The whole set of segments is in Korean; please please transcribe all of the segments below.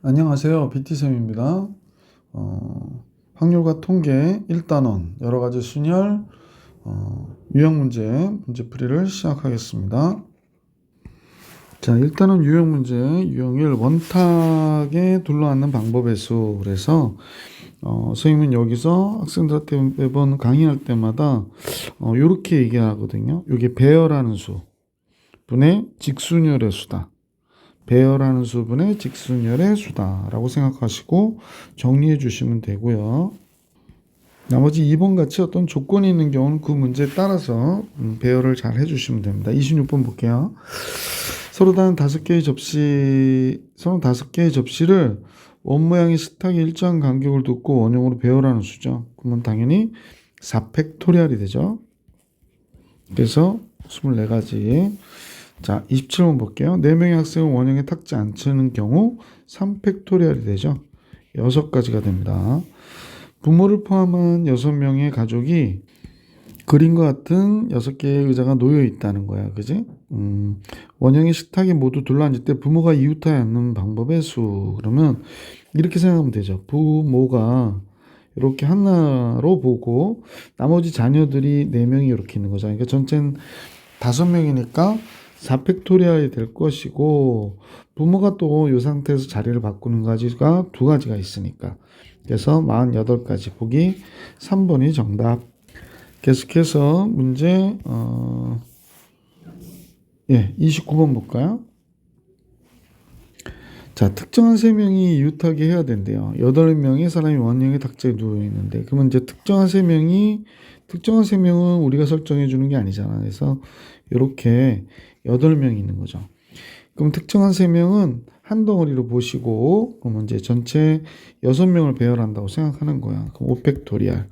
안녕하세요. BT쌤입니다. 확률과 통계 1단원 여러가지 순열 유형문제풀이를 시작하겠습니다. 자, 1단원 유형문제 유형을 원탁에 둘러앉는 방법의 수. 그래서 선생님은 여기서 학생들한테 매번 강의할 때마다 이렇게 얘기하거든요. 이게 배열하는 수 분의 직순열의 수다. 배열하는 수분의 직순열의 수다라고 생각하시고 정리해 주시면 되고요. 나머지 2번 같이 어떤 조건이 있는 경우는 그 문제에 따라서 배열을 잘 해주시면 됩니다. 26번 볼게요. 35개의 접시를 원 모양의 식탁에 일정한 간격을 두고 원형으로 배열하는 수죠. 그러면 당연히 4팩토리얼이 되죠. 그래서 24가지. 자, 27번 볼게요. 4명의 학생은 원형에 탁지 않는 경우 3팩토리얼이 되죠. 6가지가 됩니다. 부모를 포함한 6명의 가족이 그림과 같은 6개의 의자가 놓여 있다는 거야. 그지? 원형의 식탁에 모두 둘러앉을 때 부모가 이웃하지 않는 방법의 수. 그러면 이렇게 생각하면 되죠. 부모가 이렇게 하나로 보고 나머지 자녀들이 4명이 이렇게 있는 거죠. 그러니까 전체는 5명이니까 4팩토리얼이 될 것이고 부모가 또 이 상태에서 자리를 바꾸는 가지가 2가지가 있으니까 그래서 48가지 보기 3번이 정답. 계속해서 문제 29번 볼까요? 자, 특정한 3명이 이웃하게 해야 된대요. 8명의 사람이 원형의 탁자에 누워 있는데 그러면 이제 특정한 3명은 우리가 설정해 주는 게 아니잖아. 그래서 이렇게 8명이 있는 거죠. 그럼 특정한 3명은 한 덩어리로 보시고 그러면 이제 전체 6명을 배열한다고 생각하는 거야. 그럼 5팩토리얼.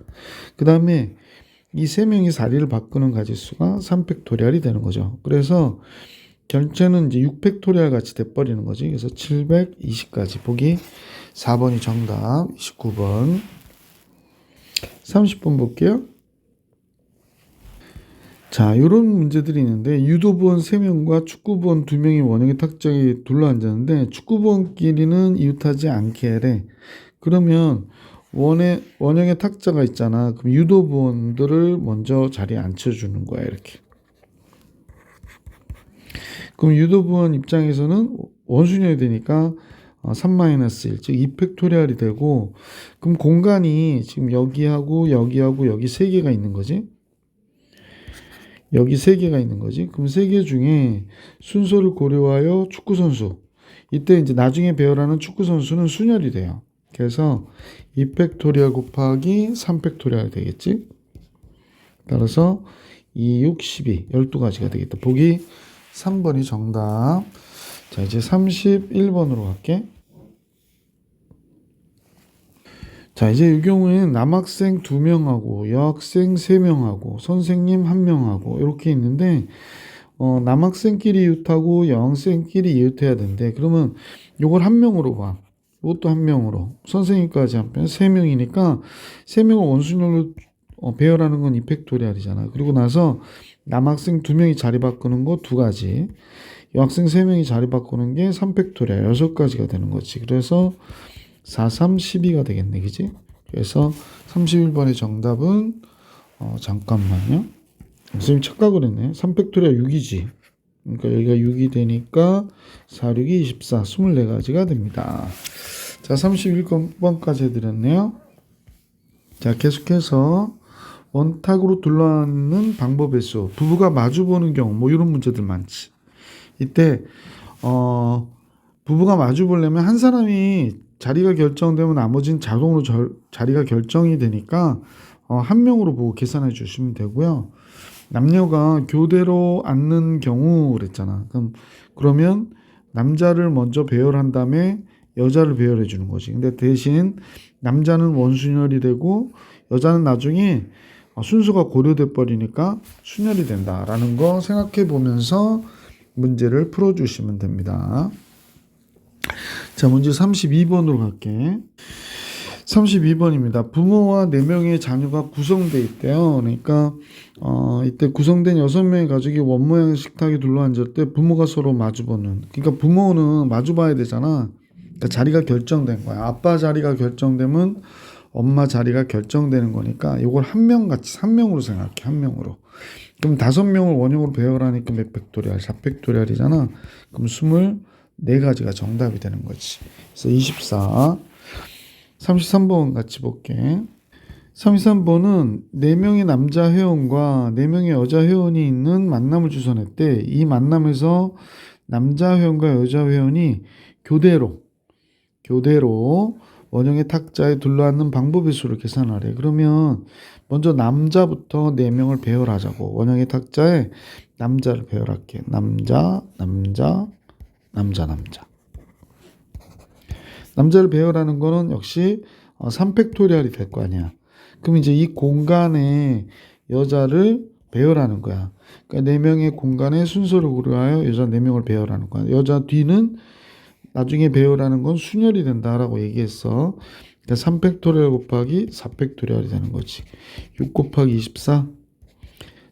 그 다음에 이 3명이 자리를 바꾸는 가지수가 3팩토리얼이 되는 거죠. 그래서 전체는 이제 6팩토리얼 같이 돼버리는 거지. 그래서 720까지 보기 4번이 정답. 29번. 30번 볼게요. 자, 이런 문제들이 있는데 유도부원 3명과 축구부원 2명이 원형의 탁자에 둘러앉았는데 축구부원끼리는 이웃하지 않게 해래. 그러면 원형의 탁자가 있잖아. 그럼 유도부원들을 먼저 자리에 앉혀주는 거야. 이렇게. 그럼 유도부원 입장에서는 원순열이 되니까 3-1, 즉 2팩토리얼이 되고 그럼 공간이 지금 여기하고 여기 3개가 있는 거지. 여기 3개가 있는 거지. 그럼 3개 중에 순서를 고려하여 축구선수. 이때 이제 나중에 배열하는 축구선수는 순열이 돼요. 그래서 2팩토리얼 곱하기 3팩토리얼 되겠지. 따라서 2, 6, 12, 12가지가 되겠다. 보기 3번이 정답. 자, 이제 31번으로 갈게. 자, 이제 이 경우에는 남학생 2명하고 여학생 3명하고 선생님 1명하고 이렇게 있는데 남학생끼리 이웃하고 여학생끼리 이웃해야 되는데 그러면 이걸 1명으로 봐. 이것도 1명으로. 선생님까지 하면 3명이니까 3명을 원순열로 배열하는 건 2팩토리얼이잖아. 그리고 나서 남학생 2명이 자리 바꾸는 거 2가지. 여학생 3명이 자리 바꾸는 게 3팩토리얼 6가지가 되는 거지. 그래서 4, 3, 12가 되겠네. 그지? 그래서 31번의 정답은 잠깐만요. 선생님 착각을 했네. 3팩토리얼 6이지. 그러니까 여기가 6이 되니까 4, 6이 24, 24가지가 됩니다. 자, 31번까지 해드렸네요. 자, 계속해서 원탁으로 둘러앉는 방법의 수. 부부가 마주보는 경우 뭐 이런 문제들 많지. 이때 부부가 마주보려면 한 사람이 자리가 결정되면 나머지는 자동으로 자리가 결정이 되니까 1명으로 보고 계산해 주시면 되고요. 남녀가 교대로 앉는 경우 그랬잖아. 그러면 남자를 먼저 배열한 다음에 여자를 배열해 주는 거지. 근데 대신 남자는 원순열이 되고 여자는 나중에 순서가 고려돼 버리니까 순열이 된다라는 거 생각해 보면서 문제를 풀어 주시면 됩니다. 자, 문제 32번으로 갈게. 32번입니다. 부모와 4명의 자녀가 구성되어 있대요. 그러니까 이때 구성된 6명의 가족이 원모양 식탁에 둘러앉을 때 부모가 서로 마주보는. 그러니까 부모는 마주봐야 되잖아. 그러니까 자리가 결정된 거야. 아빠 자리가 결정되면 엄마 자리가 결정되는 거니까 이걸 한 명 같이 3명으로 생각해. 한 명으로. 그럼 5명을 원형으로 배열하니까 몇 팩토리얼? 4팩토리얼이잖아. 그럼 24가지가 정답이 되는 거지. 그래서 24. 33번 같이 볼게. 33번은 4명의 남자 회원과 4명의 여자 회원이 있는 만남을 주선했대. 이 만남에서 남자 회원과 여자 회원이 교대로 원형의 탁자에 둘러앉는 방법의 수를 계산하래. 그러면 먼저 남자부터 4명을 배열하자고. 원형의 탁자에 남자를 배열할게. 남자. 남자를 배열하는 거는 역시 3팩토리얼이 될 거 아니야. 그럼 이제 이 공간에 여자를 배열하는 거야. 그러니까 4명의 공간에 순서를 고려하여 여자 4명을 배열하는 거야. 여자 뒤는 나중에 배열하는 건 순열이 된다라고 얘기했어. 그러니까 3팩토리얼 곱하기 4팩토리얼이 되는 거지. 6 곱하기 24.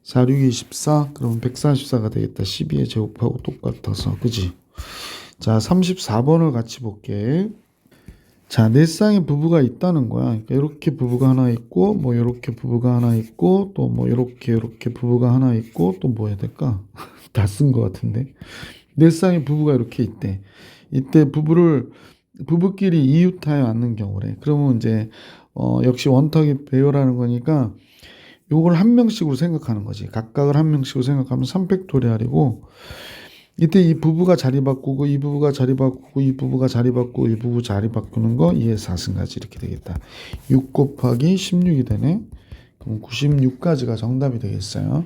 4, 6, 24. 그러면 144가 되겠다. 12의 제곱하고 똑같아서. 그지? 자, 34번을 같이 볼게. 자, 네 쌍의 부부가 있다는 거야. 그러니까 이렇게 부부가 하나 있고, 뭐 이렇게 부부가 하나 있고, 또 뭐 이렇게 부부가 하나 있고, 또 뭐 해야 될까? 다 쓴 것 같은데. 네 쌍의 부부가 이렇게 있대. 이때 부부끼리 이웃하여 앉는 경우래. 그러면 이제 역시 원탁이 배열하는 거니까 요걸 한 명씩으로 생각하는 거지. 각각을 한 명씩으로 생각하면 3팩토리얼이고, 이때 이 부부가 자리 바꾸고 이 부부가 자리 바꾸고 이 부부가 자리 바꾸고 이 부부 자리 바꾸는 거 2의 4승까지 이렇게 되겠다. 6 곱하기 16이 되네. 그럼 96까지가 정답이 되겠어요.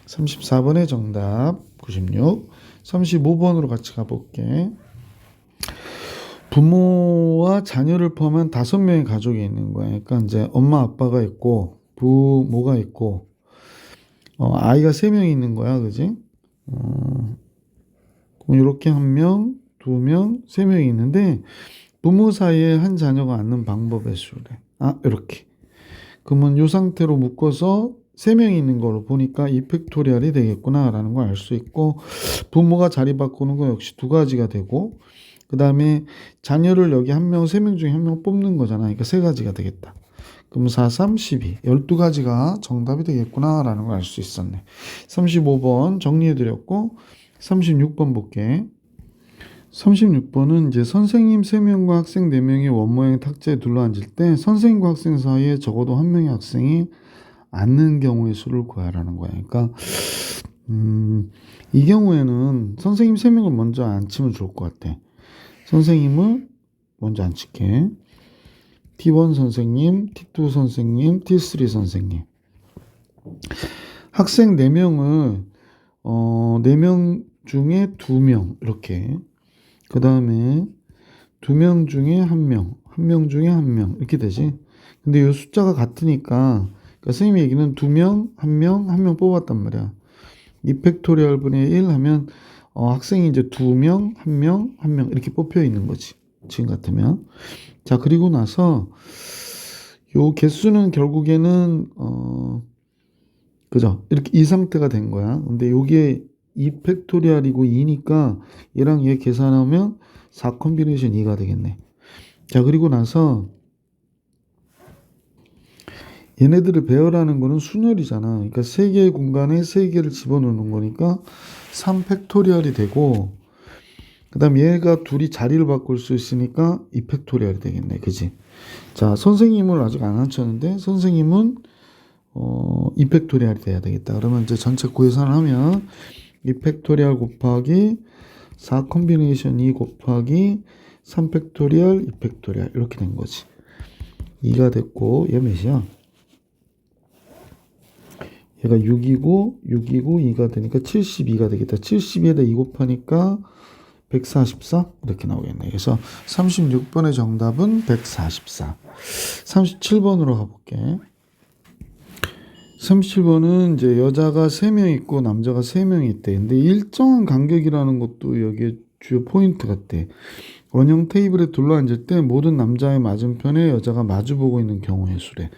34번의 정답 96. 35번으로 같이 가볼게. 부모와 자녀를 포함한 5명의 가족이 있는 거야. 그러니까 이제 엄마 아빠가 있고 부모가 있고 아이가 3명이 있는 거야. 그지? 이렇게 1명, 2명, 3명이 있는데 부모 사이에 한 자녀가 앉는 방법의 수래. 이렇게. 그러면 이 상태로 묶어서 3명이 있는 걸로 보니까 2팩토리얼이 되겠구나라는 걸 알 수 있고, 부모가 자리 바꾸는 거 역시 2가지가 되고, 그 다음에 자녀를 여기 3명 중에 1명 뽑는 거잖아. 그러니까 3가지가 되겠다. 그럼 4, 3, 12. 12가지가 정답이 되겠구나라는 걸 알 수 있었네. 35번 정리해드렸고, 36번 볼게. 36번은 이제 선생님 3명과 학생 4명이 원모양 탁자에 둘러앉을 때 선생님과 학생 사이에 적어도 한 명의 학생이 앉는 경우의 수를 구하라는 거야. 그러니까 이 경우에는 선생님 3명을 먼저 앉히면 좋을 것 같아. 선생님을 먼저 앉힐게. T1 선생님, T2 선생님, T3 선생님. 학생 4명을 4명 중에 2명 이렇게. 그 다음에 2명 중에 1명, 1명 중에 1명 이렇게 되지. 근데 이 숫자가 같으니까 그러니까 선생님 얘기는 2명, 1명, 1명 뽑았단 말이야. 2팩토리얼 분의 1 하면 학생이 이제 2명, 1명, 1명 이렇게 뽑혀 있는 거지. 지금 같으면. 자, 그리고 나서 요 개수는 결국에는 그죠? 이렇게 이 상태가 된 거야. 근데 요게 2팩토리얼이고 2니까 얘랑 얘 계산하면 4 컴비네이션 2가 되겠네. 자, 그리고 나서 얘네들을 배열하는 거는 순열이잖아. 그러니까 3개의 공간에 3개를 집어넣는 거니까 3팩토리얼이 되고, 그 다음 얘가 둘이 자리를 바꿀 수 있으니까 2팩토리얼이 되겠네. 그지? 자, 선생님을 아직 안 앉혔는데 선생님은 2팩토리얼이 돼야 되겠다. 그러면 이제 전체 구해산을 하면 2팩토리얼 곱하기 4 컴비네이션 2 곱하기 3팩토리얼 2팩토리얼 이렇게 된 거지. 2가 됐고 얘 몇이야? 얘가 6이고 2가 되니까 72가 되겠다. 72에다 2 곱하니까 144 이렇게 나오겠네. 그래서 36번의 정답은 144. 37번으로 가볼게. 37번은 이제 여자가 3명 있고 남자가 3명 있대. 근데 일정한 간격이라는 것도 여기에 주요 포인트 같대. 원형 테이블에 둘러앉을 때 모든 남자의 맞은편에 여자가 마주보고 있는 경우의 수래.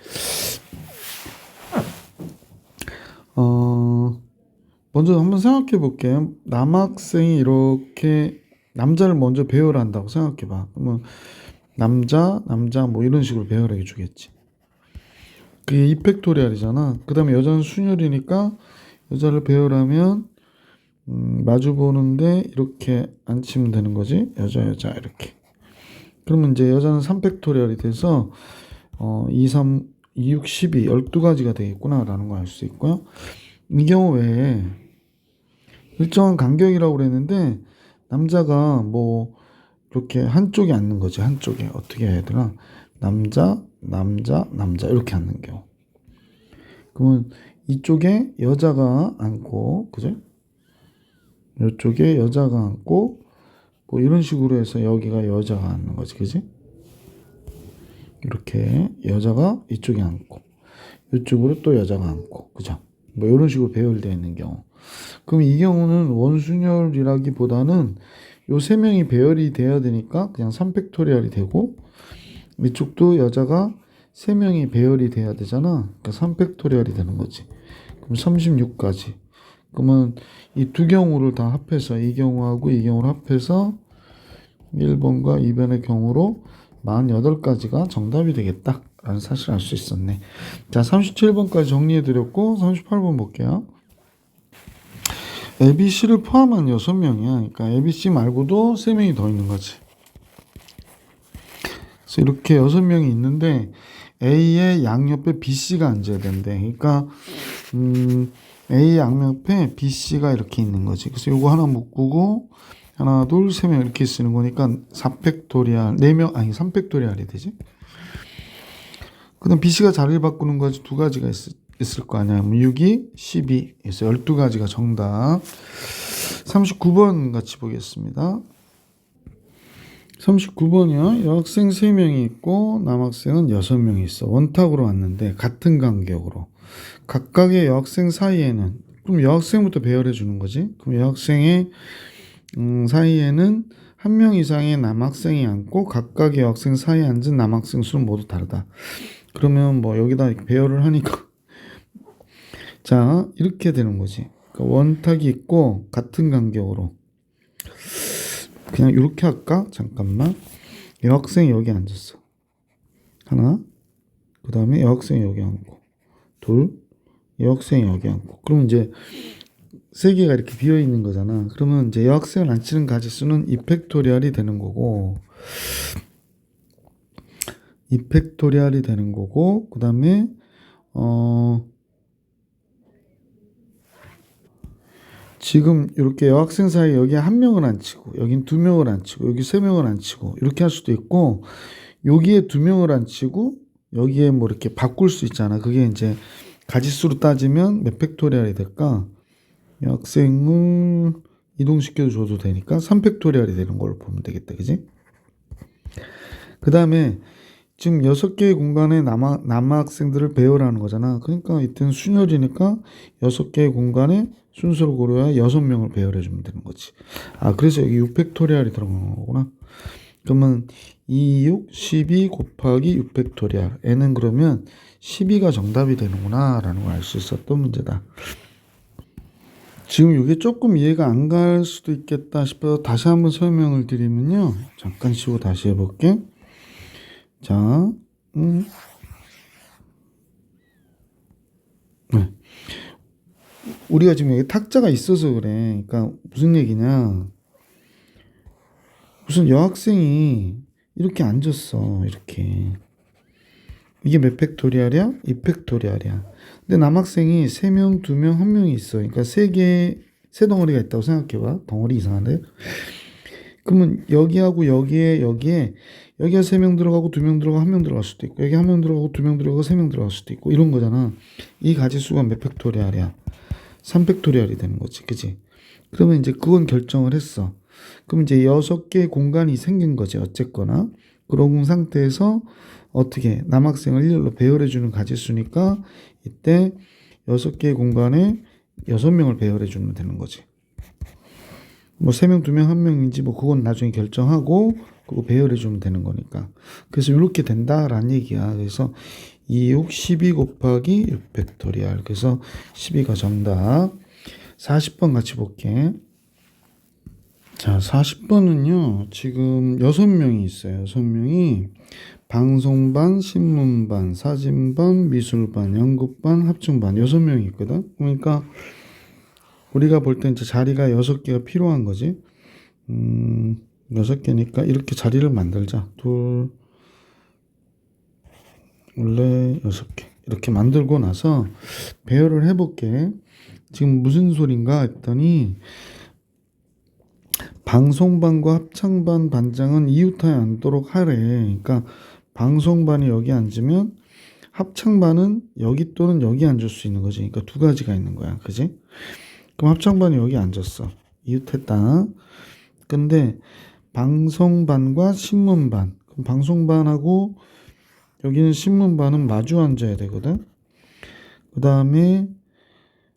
먼저 한번 생각해 볼게요. 남학생이 이렇게 남자를 먼저 배열을 한다고 생각해봐. 그러면 남자 뭐 이런 식으로 배열해 주겠지. 그게 이펙토리알이잖아. 그 다음에 여자는 순열이니까 여자를 배열하면 마주 보는데 이렇게 앉히면 되는 거지. 여자 이렇게. 그러면 이제 여자는 3팩토리알이 돼서 2, 3, 2, 6, 12, 12가지가 되겠구나 라는 걸 알 수 있고요. 이 경우 외에 일정한 간격이라고 그랬는데 남자가 뭐 이렇게 한쪽에 앉는 거지. 한쪽에 어떻게 해야 되나? 남자 이렇게 앉는 경우. 그러면 이쪽에 여자가 앉고, 그죠? 이쪽에 여자가 앉고, 뭐 이런 식으로 해서 여기가 여자가 앉는 거지, 그지? 이렇게 여자가 이쪽에 앉고, 이쪽으로 또 여자가 앉고, 그죠? 뭐 이런 식으로 배열되어 있는 경우. 그럼 이 경우는 원순열이라기보다는 요 세 명이 배열이 돼야 되니까 그냥 3팩토리얼이 되고, 이쪽도 여자가 세 명이 배열이 돼야 되잖아. 그러니까 3팩토리얼이 되는 거지. 그럼 36까지. 그러면 이 두 경우를 다 합해서 이 경우하고 이 경우를 합해서 1번과 2번의 경우로 48가지가 정답이 되겠다 라는 사실을 알 수 있었네. 자, 37번까지 정리해 드렸고 38번 볼게요. ABC를 포함한 6명이야. 그러니까 ABC 말고도 3명이 더 있는 거지. 그래서 이렇게 6명이 있는데 A의 양옆에 BC가 앉아야 된대. 그러니까 A 양옆에 BC가 이렇게 있는 거지. 그래서 이거 하나 묶고 하나, 둘, 세 명 이렇게 쓰는 거니까 4팩토리알, 4명, 아니 3팩토리알이 되지. 그 다음 BC가 자리를 바꾸는 거지 두 가지가 있을 거 아니야. 6이 12. 그래서 12가지가 정답. 39번 같이 보겠습니다. 39번이요. 여학생 3명이 있고 남학생은 6명이 있어. 원탁으로 왔는데 같은 간격으로. 각각의 여학생 사이에는, 그럼 여학생부터 배열해 주는 거지. 그럼 여학생의 사이에는 한 명 이상의 남학생이 앉고 각각의 여학생 사이에 앉은 남학생 수는 모두 다르다. 그러면 뭐 여기다 배열을 하니까 자 이렇게 되는 거지. 그러니까 원탁이 있고 같은 간격으로 그냥 이렇게 할까? 잠깐만. 여학생이 여기 앉았어. 하나. 그 다음에 여학생이 여기 앉고. 둘. 여학생이 여기 앉고. 그럼 이제 세 개가 이렇게 비어 있는 거잖아. 그러면 이제 여학생을 앉히는 가지수는 2팩토리얼이 되는 거고. 2팩토리얼이 되는 거고. 그 다음에 지금 이렇게 여학생 사이에 여기 한 명을 앉히고 여긴 두 명을 앉히고 여기 세 명을 앉히고 이렇게 할 수도 있고 여기에 두 명을 앉히고 여기에 뭐 이렇게 바꿀 수 있잖아. 그게 이제 가지수로 따지면 몇 팩토리얼이 될까? 여학생을 이동시켜 줘도 되니까 3팩토리얼이 되는 걸로 보면 되겠다. 그지? 그 다음에 지금 6개의 공간에 남학생들을 배열하는 거잖아. 그러니까 이때는 순열이니까 6개의 공간에 순서를 고려해 6명을 배열해 주면 되는 거지. 아, 그래서 여기 6팩토리얼이 들어가는 거구나. 그러면 2, 6, 12 곱하기 6팩토리얼. n은 그러면 12가 정답이 되는구나 라는 걸 알 수 있었던 문제다. 지금 이게 조금 이해가 안 갈 수도 있겠다 싶어서 다시 한번 설명을 드리면요. 잠깐 쉬고 다시 해볼게. 자, 네. 우리가 지금 여기 탁자가 있어서 그래. 그러니까 무슨 얘기냐. 무슨 여학생이 이렇게 앉았어. 이렇게. 이게 몇 팩토리얼이야? 2팩토리얼이야. 근데 남학생이 3명, 2명, 1명이 있어. 그러니까 세 덩어리가 있다고 생각해봐. 덩어리 이상한데? 그러면 여기하고 여기에 여기가 3명 들어가고 2명 들어가고 1명 들어갈 수도 있고 여기 1명 들어가고 2명 들어가고 3명 들어갈 수도 있고 이런 거잖아. 이 가지수가 몇 팩토리얼이야? 3팩토리얼이 되는 거지. 그치? 그러면 이제 그건 결정을 했어. 그럼 이제 6개의 공간이 생긴 거지. 어쨌거나. 그런 상태에서 어떻게 남학생을 일렬로 배열해 주는 가지수니까 이때 6개의 공간에 6명을 배열해 주면 되는 거지. 뭐 3명, 2명, 1명인지 뭐 그건 나중에 결정하고 그거 배열해 주면 되는 거니까. 그래서 이렇게 된다라는 얘기야. 그래서 2, 6, 12 곱하기 6팩토리얼. 그래서 12가 정답. 40번 같이 볼게. 자, 40번은요, 지금 6명이 있어요. 6명이 방송반, 신문반, 사진반, 미술반, 연극반, 합창반 6명이 있거든. 그러니까 우리가 볼 때 이제 자리가 6개가 필요한 거지. 6개니까 이렇게 자리를 만들자. 둘, 원래 6개. 이렇게 만들고 나서 배열을 해볼게. 지금 무슨 소린가 했더니 방송반과 합창반 반장은 이웃하에 앉도록 하래. 그러니까 방송반이 여기 앉으면 합창반은 여기 또는 여기 앉을 수 있는 거지. 그러니까 두 가지가 있는 거야. 그지? 그럼 합창반이 여기 앉았어. 이웃했다. 근데 방송반과 신문반. 그럼 방송반하고 여기는 신문반은 마주 앉아야 되거든. 그 다음에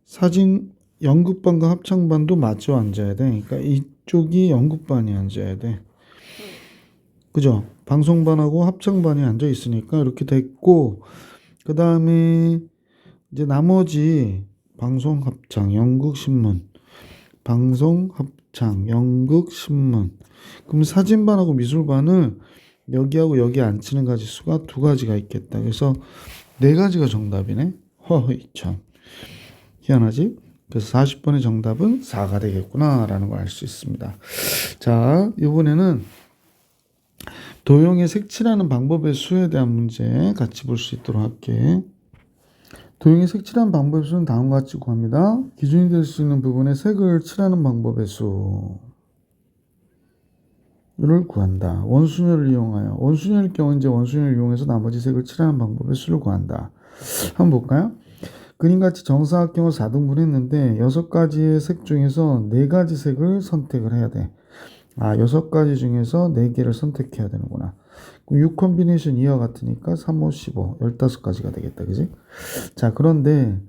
사진 연극반과 합창반도 마주 앉아야 돼. 그러니까 이쪽이 연극반이 앉아야 돼. 그죠? 방송반하고 합창반이 앉아 있으니까 이렇게 됐고, 그 다음에 이제 나머지 방송, 합창, 연극, 신문, 방송, 합창, 연극, 신문. 그럼 사진반하고 미술반을 여기하고 여기 앉히는 가지수가 두 가지가 있겠다. 그래서 네 가지가 정답이네. 허허이 참. 희한하지? 그래서 40번의 정답은 4가 되겠구나 라는 걸 알 수 있습니다. 자, 이번에는 도형의 색칠하는 방법의 수에 대한 문제 같이 볼 수 있도록 할게. 도형의 색칠하는 방법의 수는 다음과 같이 구합니다. 기준이 될 수 있는 부분에 색을 칠하는 방법의 수를 구한다. 원순열을 이용하여 원순열일 경우 이제 원순열을 이용해서 나머지 색을 칠하는 방법의 수를 구한다. 한번 볼까요? 그림같이 정사각형을 4등분 했는데 6가지의 색 중에서 4가지 색을 선택을 해야 돼. 6가지 중에서 4개를 선택해야 되는구나. 그럼 6 콤비네이션 2와 같으니까 3, 5, 15, 15가지가 되겠다. 그지? 자, 그런데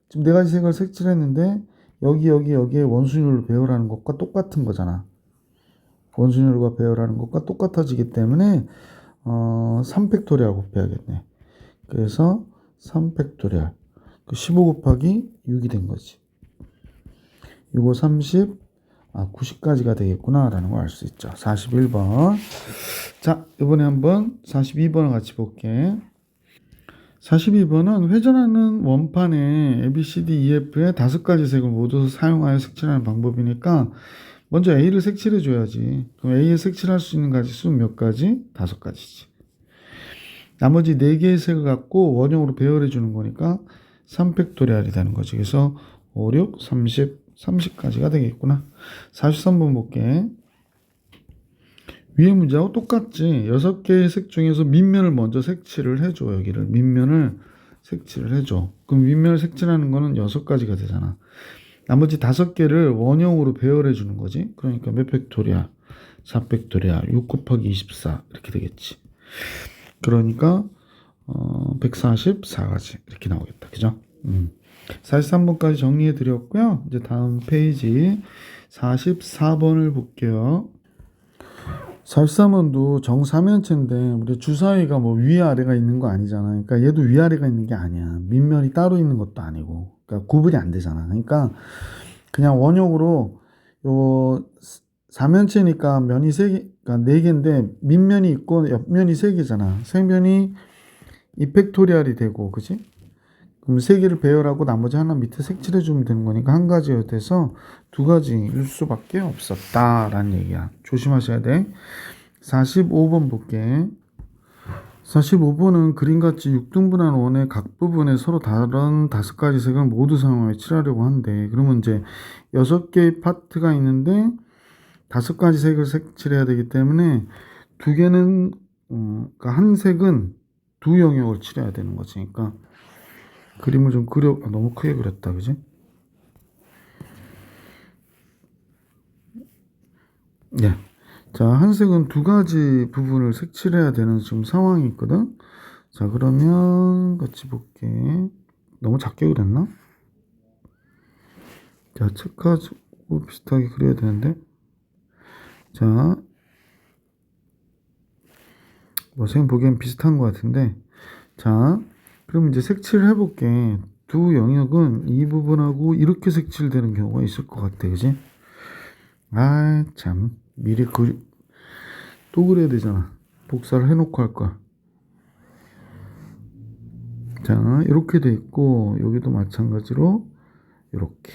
지금 4가지 색을 색칠했는데 여기에 원순율을 배열하는 것과 똑같은 거잖아. 원순율과 배열하는 것과 똑같아지기 때문에 3팩토리얼 곱해야겠네. 그래서 3팩토리얼 15 곱하기 6이 된 거지. 6, 30, 90까지가 되겠구나 라는 걸 알 수 있죠. 41번. 자, 이번에 한번 42번을 같이 볼게. 42번은 회전하는 원판에 ABCD, EF의 5가지 색을 모두 사용하여 색칠하는 방법이니까 먼저 A를 색칠해 줘야지. 그럼 A에 색칠할 수 있는 가지수는 몇 가지? 5가지지. 나머지 4개의 색을 갖고 원형으로 배열해 주는 거니까 3팩토리얼이 되는 거지. 그래서 5, 6, 30까지가 되겠구나. 43번 볼게. 위에 문제하고 똑같지. 6개의 색 중에서 밑면을 먼저 색칠을 해줘. 여기를 밑면을 색칠을 해줘. 그럼 밑면을 색칠하는 거는 6가지가 되잖아. 나머지 5개를 원형으로 배열해 주는 거지. 그러니까 몇 팩토리얼? 4팩토리얼 6 곱하기 24 이렇게 되겠지. 그러니까 144가지 이렇게 나오겠다. 그죠? 43번까지 정리해 드렸고요. 이제 다음 페이지 44번을 볼게요. 43번도 정사면체인데 우리 주사위가 뭐 위아래가 있는 거 아니잖아. 그러니까 얘도 위아래가 있는 게 아니야. 밑면이 따로 있는 것도 아니고. 그러니까 구분이 안 되잖아. 그러니까 그냥 원형으로 요 사면체니까 면이 그러니까 4개인데 밑면이 있고 옆면이 3개잖아. 색면이 이펙토리얼이 되고, 그지? 그럼 3개를 배열하고 나머지 하나 밑에 색칠해 주면 되는 거니까 한 가지가 돼서 2가지일 수밖에 없었다라는 얘기야. 조심하셔야 돼. 45번 볼게. 45번은 그림같이 6등분한 원의 각 부분에 서로 다른 5가지 색을 모두 사용하여 칠하려고 한대. 그러면 이제 6개의 파트가 있는데 5가지 색을 색칠해야 되기 때문에 2개는 그러니까 한 색은 2영역을 칠해야 되는 거지. 그러니까 그림을 좀 너무 크게 그렸다, 그지? 네. 자, 한 색은 2가지 부분을 색칠해야 되는 지금 상황이 있거든. 자, 그러면 같이 볼게. 너무 작게 그렸나? 자, 책하고 비슷하게 그려야 되는데. 자, 뭐 생 보기엔 비슷한 것 같은데. 자, 그럼 이제 색칠을 해볼게. 2영역은 이 부분하고 이렇게 색칠되는 경우가 있을 것 같아, 그지? 아, 참. 미리 또 그래야 되잖아. 복사를 해놓고 할 걸. 자, 이렇게 돼 있고, 여기도 마찬가지로, 이렇게.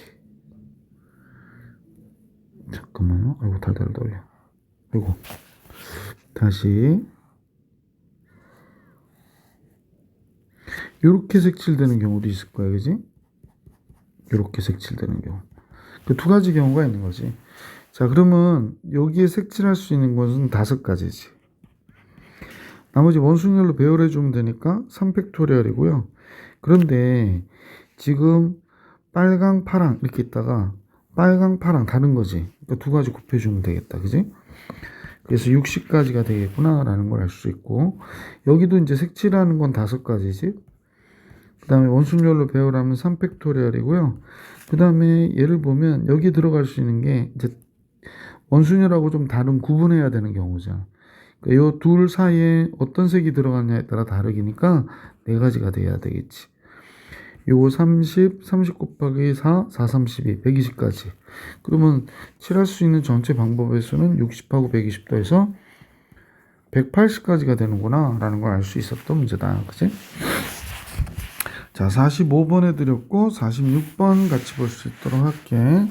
잠깐만요. 아이고, 달달 떨려. 아이고. 다시. 이렇게 색칠되는 경우도 있을 거야, 그지? 이렇게 색칠되는 경우. 그 두 가지 경우가 있는 거지. 자, 그러면 여기에 색칠할 수 있는 것은 5가지지. 나머지 원순열로 배열해 주면 되니까 3팩토리얼이고요. 그런데 지금 빨강, 파랑 이렇게 있다가 빨강, 파랑 다른 거지. 그러니까 두 가지 곱해주면 되겠다. 그지? 그래서 60가지가 되겠구나라는 걸 알 수 있고, 여기도 이제 색칠하는 건 5가지지. 그 다음에 원순열로 배열하면 3팩토리얼이고요. 그 다음에 예를 보면 여기 들어갈 수 있는 게 이제 원순열하고 좀 다른 구분해야 되는 경우죠. 그러니까 이 둘 사이에 어떤 색이 들어갔냐에 따라 다르기니까 4가지가 돼야 되겠지. 요거 30 곱하기 4, 4, 32, 120까지. 그러면 칠할 수 있는 전체 방법의 수는 60하고 120 더해서 180까지가 되는구나 라는 걸 알 수 있었던 문제다. 그치? 자, 45번 해드렸고 46번 같이 볼 수 있도록 할게.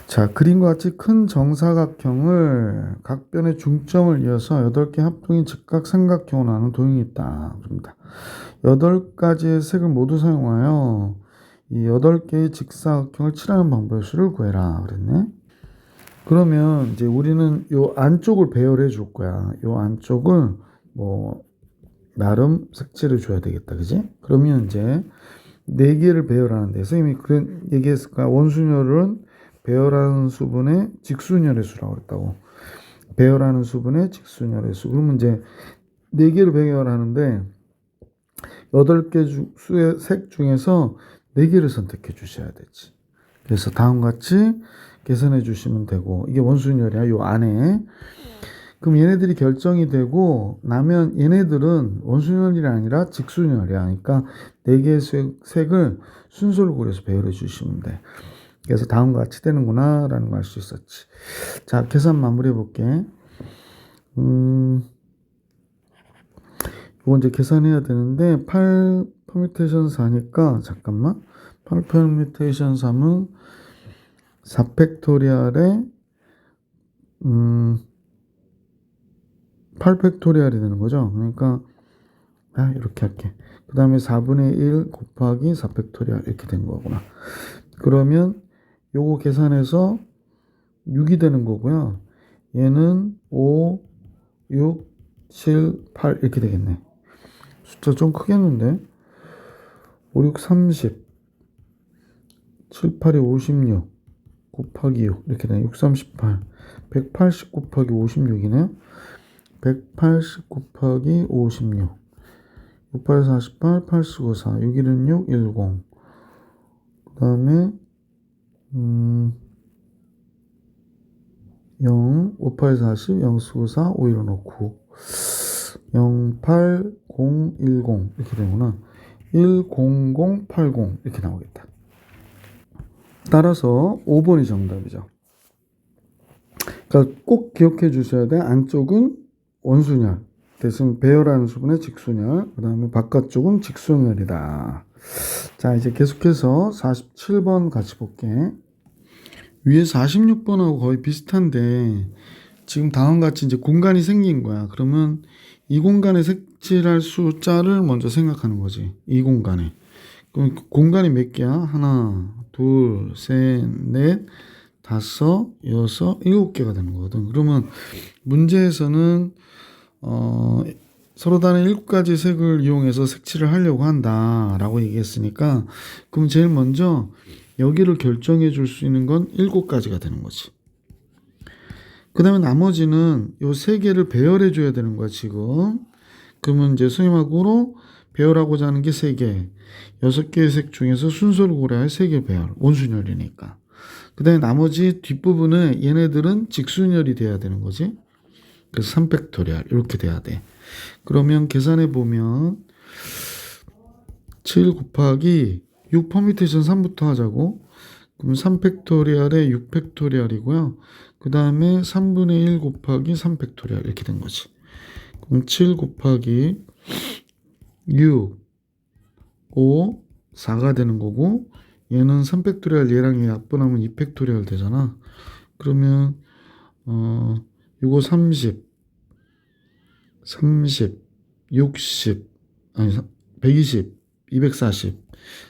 자, 그림과 같이 큰 정사각형을 각 변의 중점을 이어서 8개 합동인 직각 삼각형으로 나눈 도형이 있다. 그럽니다. 8가지의 색을 모두 사용하여 이 8개의 직사각형을 칠하는 방법의 수를 구해라. 그랬네. 그러면 이제 우리는 요 안쪽을 배열해 줄 거야. 요 안쪽을 뭐 나름 색칠해 줘야 되겠다. 그지? 그러면 이제 4개를 배열하는데 선생님이 그런 얘기했을 거야. 원순열은 배열하는 수분의 직순열의 수라고 그랬다고. 배열하는 수분의 직순열의 수. 그러면 이제 4개를 배열하는데 8개 수의 색 중에서 4개를 선택해 주셔야 되지. 그래서 다음과 같이 계산해 주시면 되고, 이게 원순열이야. 요 안에. 그럼 얘네들이 결정이 되고 나면 얘네들은 원순열이 아니라 직순열이야. 그러니까 4개의 색을 순서를 고려해서 배열해 주시면 돼. 그래서 다음과 같이 되는구나 라는 걸 알 수 있었지. 자, 계산 마무리해 볼게. 이거 이제 계산해야 되는데 8 퍼뮤테이션 4니까 잠깐만. 8 퍼뮤테이션 3은 4팩토리얼에 8팩토리얼이 되는 거죠. 그러니까 이렇게 할게. 그 다음에 4분의 1 곱하기 4팩토리얼 이렇게 된 거구나. 그러면 요거 계산해서 6이 되는 거고요. 얘는 5, 6, 7, 8 이렇게 되겠네. 숫자 좀 크겠는데? 5, 6, 30, 7, 8이 56 곱하기 6 이렇게 되네. 6, 38, 180 곱하기 56이네. 180 곱하기 56 6, 8, 48, 8, 9, 4 6, 1, 6, 10 그 다음에 0, 5, 8, 40, 0, 9, 4, 5, 1, 5, 9 0, 8, 0, 1, 0 이렇게 되구나. 1, 0, 0, 8, 0 이렇게 나오겠다. 따라서 5번이 정답이죠. 그러니까 꼭 기억해 주셔야 돼. 안쪽은 원순열, 대신 배열하는 수분의 직순열, 그 다음에 바깥쪽은 직순열이다. 자, 이제 계속해서 47번 같이 볼게. 위에 46번하고 거의 비슷한데 지금 다음과 같이 이제 공간이 생긴 거야. 그러면 이 공간에 색칠할 숫자를 먼저 생각하는 거지. 이 공간에. 그럼 공간이 몇 개야? 하나, 둘, 셋, 넷, 다섯, 여섯, 7개가 되는 거거든. 그러면 문제에서는 서로 다른 7가지 색을 이용해서 색칠을 하려고 한다라고 얘기했으니까, 그럼 제일 먼저 여기를 결정해 줄 수 있는 건 7가지가 되는 거지. 그 다음에 나머지는 요 3개를 배열해 줘야 되는 거야, 지금. 그러면 이제 선생님하고로 배열하고자 하는 게 3개. 6개의 색 중에서 순서를 고려해 3개 배열. 원순열이니까. 그 다음에 나머지 뒷부분은 얘네들은 직순열이 돼야 되는 거지. 그래서 3팩토리얼. 이렇게 돼야 돼. 그러면 계산해 보면 7 곱하기 6 퍼뮤테이션 3부터 하자고. 그럼 3팩토리얼에 6팩토리얼이고요. 그 다음에 3분의 1 곱하기 3팩토리얼 이렇게 된 거지. 그럼 7 곱하기 6, 5, 4가 되는 거고 얘는 3팩토리얼 얘랑 얘 약분하면 2팩토리얼 되잖아. 그러면 요거 30, 60, 아니 120, 240,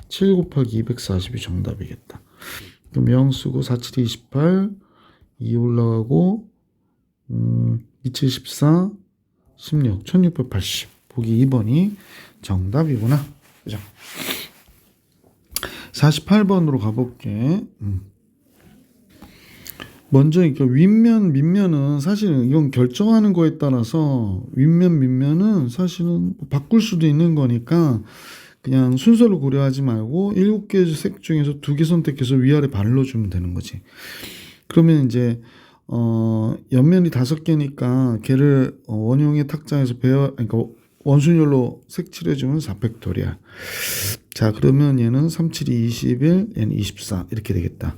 7 곱하기 240이 정답이겠다. 그럼 0 쓰고 4, 7, 28, 2 올라가고 2, 7, 14, 16, 1680. 보기 2번이 정답이구나. 그죠? 48번으로 가볼게. 먼저 그러니까 윗면 밑면은 사실은 이건 결정하는 거에 따라서 윗면 밑면은 사실은 바꿀 수도 있는 거니까 그냥 순서를 고려하지 말고 7개 색 중에서 2개 선택해서 위아래 발라주면 되는 거지. 그러면 이제 옆면이 5개니까 걔를 원형의 탁자에서 그러니까 원순열로 색칠해주면 4팩토리얼. 자, 그러면 얘는 3, 7, 21, 얘는 24 이렇게 되겠다.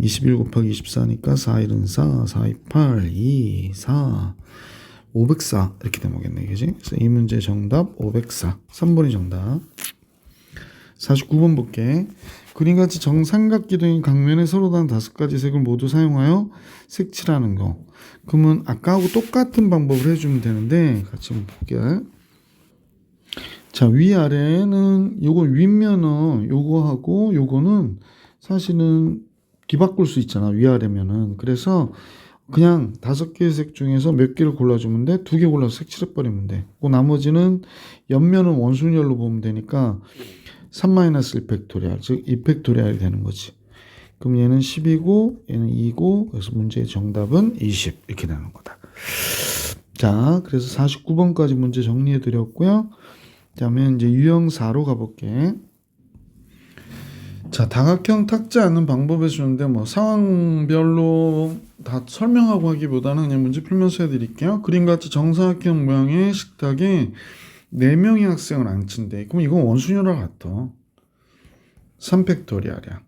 21 곱하기 24니까 4, 1은 4, 4, 2, 8, 2, 4, 504 이렇게 되겠네, 그지? 그래서 이 문제 정답 504. 3번이 정답. 49번 볼게. 그림같이 정삼각기둥인 각면에 서로 다른 5가지 색을 모두 사용하여 색칠하는 거. 그러면 아까하고 똑같은 방법을 해주면 되는데 같이 한번 볼게. 자, 위아래는 요거 윗면은 요거하고 요거는 사실은 뒤바꿀 수 있잖아, 위아래면은. 그래서 그냥 5개의 색 중에서 몇 개를 골라주면 돼. 2개 골라서 색칠해버리면 돼. 그 나머지는 옆면은 원순열로 보면 되니까 3-1팩토리얼, 즉 2팩토리얼이 되는 거지. 그럼 얘는 10이고 얘는 2고 그래서 문제의 정답은 20 이렇게 되는 거다. 자, 그래서 49번까지 문제 정리해 드렸고요. 그다음에 이제 유형 4로 가볼게. 자, 다각형 탁지 않는 방법에 주는데 뭐 상황별로 다 설명하고 하기보다는 그냥 문제 풀면서 해드릴게요. 그림같이 정사각형 모양의 식탁에 4명의 학생을 앉힌대. 그럼 이건 원순열과 같아. 3팩토리얼이야.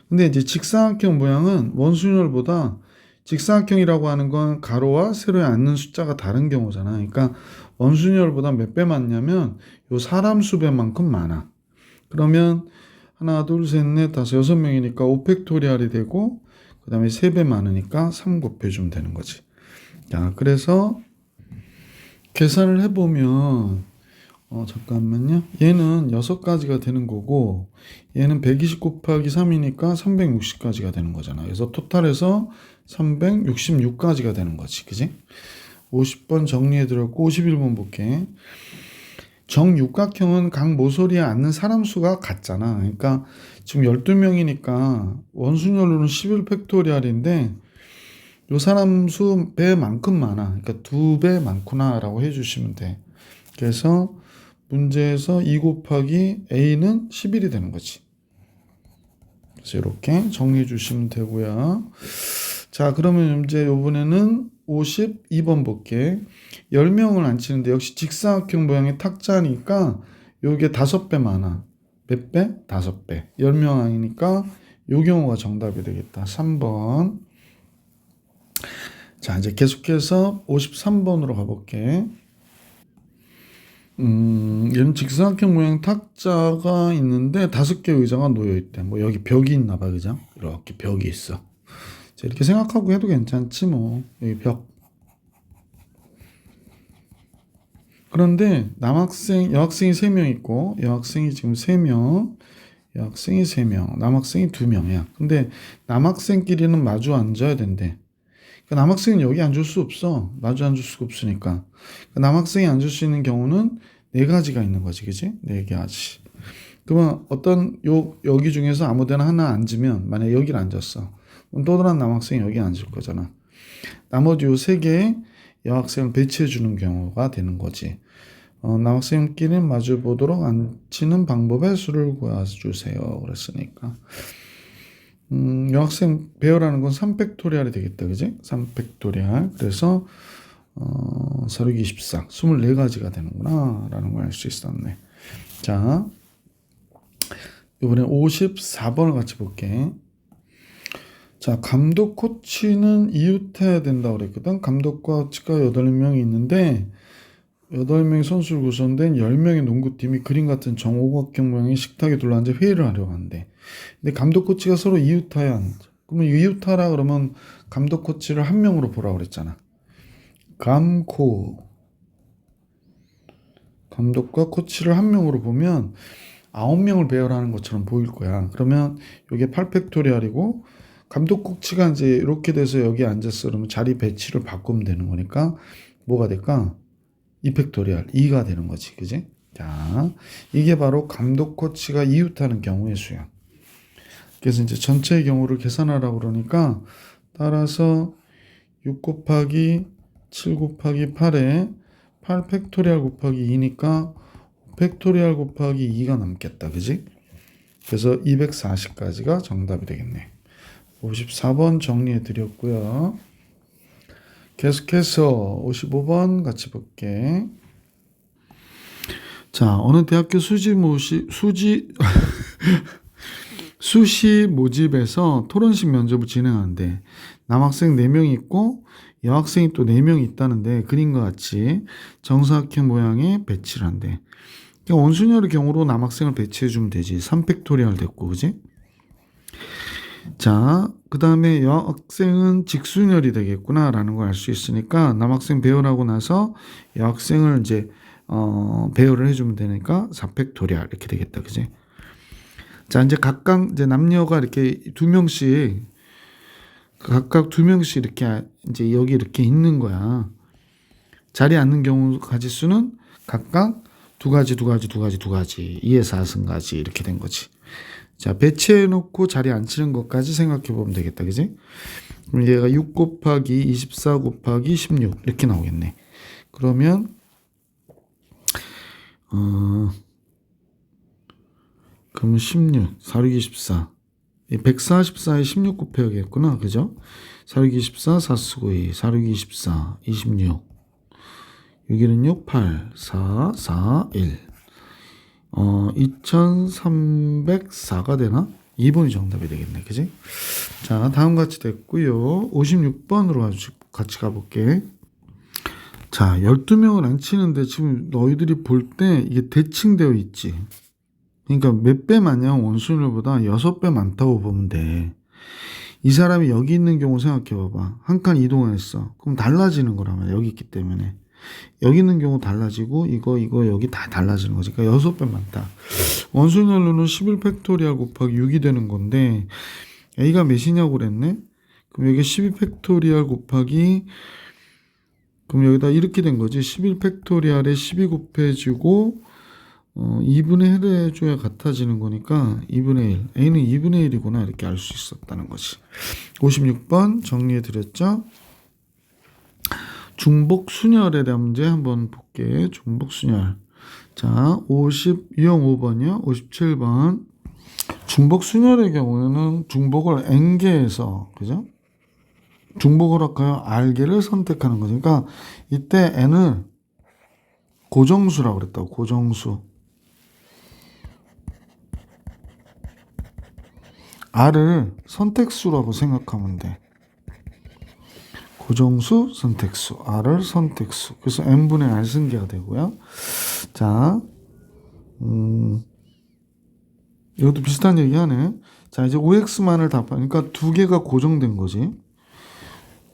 근데 이제 직사각형 모양은 원순열보다 직사각형이라고 하는 건 가로와 세로에 앉는 숫자가 다른 경우잖아. 그러니까 원순열보다 몇 배 많냐면 요 사람 수배만큼 많아. 그러면 하나, 둘, 셋, 넷, 다섯, 6명이니까 5팩토리얼이 되고 그 다음에 3배 많으니까 3 곱해주면 되는 거지. 자, 그래서 계산을 해보면 잠깐만요. 얘는 6가지가 되는 거고 얘는 120 곱하기 3이니까 360가지가 되는 거잖아. 그래서 토탈해서 366가지가 되는 거지. 그지? 50번 정리해드렸고 51번 볼게. 정육각형은 각 모서리에 앉는 사람 수가 같잖아. 그러니까 지금 12명이니까 원순열로는 11팩토리얼인데 요 사람 수 배만큼 많아. 그러니까 2배 많구나 라고 해주시면 돼. 그래서 문제에서 2 곱하기 A는 11이 되는 거지. 그래서 이렇게 정리해 주시면 되고요. 자, 그러면 이제 이번에는 52번 볼게. 10명을 앉히는데 역시 직사각형 모양의 탁자니까 요게 5배 많아. 몇 배? 5배. 10명 아니니까 요 경우가 정답이 되겠다. 3번. 자, 이제 계속해서 53번으로 가볼게. 얘는 직사각형 모양 탁자가 있는데 5개 의자가 놓여있대. 뭐 여기 벽이 있나 봐, 그죠? 이렇게 벽이 있어. 자, 이렇게 생각하고 해도 괜찮지 뭐. 여기 벽. 그런데 여학생이 3명 있고 여학생이 지금 3명, 여학생이 3명, 남학생이 2명이야. 근데 남학생끼리는 마주 앉아야 된대. 그러니까 남학생은 여기 앉을 수 없어. 마주 앉을 수가 없으니까. 그러니까 남학생이 앉을 수 있는 경우는 4가지가 있는 거지, 그지? 4가지. 그러면 여기 중에서 아무 데나 하나 앉으면, 만약에 여기를 앉았어. 그럼 또 다른 남학생이 여기 앉을 거잖아. 나머지 요 3개의 여학생을 배치해 주는 경우가 되는 거지. 남학생끼리 마주 보도록 앉히는 방법의 수를 구해주세요. 그랬으니까. 여학생 배열하는 건 3팩토리얼이 되겠다, 그지? 3팩토리얼. 그래서 4, 6, 24, 24가지가 되는구나 라는 걸 알 수 있었네. 자, 이번에 54번을 같이 볼게. 자, 감독 코치는 이웃해야 된다고 그랬거든. 감독 코치가 8명이 있는데 8명의 선수를 구성된 10명의 농구팀이 그림 같은 정오각형 모양의 식탁에 둘러앉아 회의를 하려고 하는데, 근데 감독 코치가 서로 이웃해야 한다. 그러면 이웃하라 그러면 감독 코치를 한 명으로 보라고 그랬잖아. 감코 감독과 코치를 한 명으로 보면 9명을 배열하는 것처럼 보일 거야. 그러면 이게 8팩토리얼이고 감독 코치가 이제 이렇게 돼서 여기 앉았어. 그러면 자리 배치를 바꾸면 되는 거니까 뭐가 될까? 2팩토리얼 2가 되는 거지. 그지? 자, 이게 바로 감독 코치가 이웃하는 경우의 수야. 그래서 이제 전체의 경우를 계산하라고 그러니까 따라서 6 곱하기 7 곱하기 8에 8 팩토리얼 곱하기 2니까 팩토리얼 곱하기 2가 남겠다. 그지? 그래서 240까지가 정답이 되겠네. 54번 정리해 드렸고요. 계속해서 55번 같이 볼게. 자, 어느 대학교 수시 모집에서 토론식 면접을 진행하는데 남학생 4명이 있고 여학생이 또 4명이 있다는데 그림과 같이 정사각형 모양의 배치를 한대. 그러니까 원순열의 경우로 남학생을 배치해주면 되지. 3팩토리얼 됐고, 그지? 자, 그 다음에 여학생은 직순열이 되겠구나 라는 걸 알 수 있으니까 남학생 배열하고 나서 여학생을 이제 배열을 해주면 되니까 4팩토리얼 이렇게 되겠다. 그지? 자, 이제 각각 이제 남녀가 이렇게 2명씩 각각 2명씩 이렇게 이제 여기 이렇게 있는 거야. 자리에 앉는 경우 가지수는 각각 2가지 2에서 4승까지 이렇게 된 거지. 자, 배치해 놓고 자리에 앉히는 것까지 생각해 보면 되겠다. 그지? 그럼 얘가 6 곱하기 24 곱하기 16 이렇게 나오겠네. 그러면 그러면 16 4, 6, 24 144에 16 곱해야겠구나. 그죠? 4, 6, 24 4 쓰고 2 4, 6, 24 26 6, 6, 8 4, 4, 1 2304가 되나? 2번이 정답이 되겠네. 그지? 자, 다음 같이 됐고요. 56번으로 같이 가볼게. 자, 12명을 앉히는데 지금 너희들이 볼 때 이게 대칭되어 있지. 그러니까 몇 배 마냥 원순열보다 6배 많다고 보면 돼. 이 사람이 여기 있는 경우 생각해 봐봐. 한 칸 이동했어. 그럼 달라지는 거라면 여기 있기 때문에. 여기 있는 경우 달라지고 이거 여기 다 달라지는 거지. 그러니까 6배 많다. 원순열로는 11팩토리얼 곱하기 6이 되는 건데 A가 몇이냐고 그랬네. 그럼 여기 12팩토리얼 곱하기 그럼 여기다 이렇게 된 거지. 11팩토리얼에 12 곱해주고 2분의 1을 해줘야 같아지는 거니까 2분의 1. A는 2분의 1이구나 이렇게 알 수 있었다는 거지. 56번 정리해 드렸죠. 중복순열에 대한 문제 한번 볼게. 중복순열. 자, 유형 5번이요. 57번. 중복순열의 경우에는 중복을 N개에서, 그죠? 중복을 할까요? R개를 선택하는 거죠. 그러니까 이때 N을 고정수라고 그랬다고. 고정수. R을 선택수라고 생각하면 돼. 고정수, 선택수, R을 선택수. 그래서 N분의 R 승계가 되고요. 자, 이것도 비슷한 얘기 하네. 자, 이제 OX만을 답하니까 2개가 고정된 거지.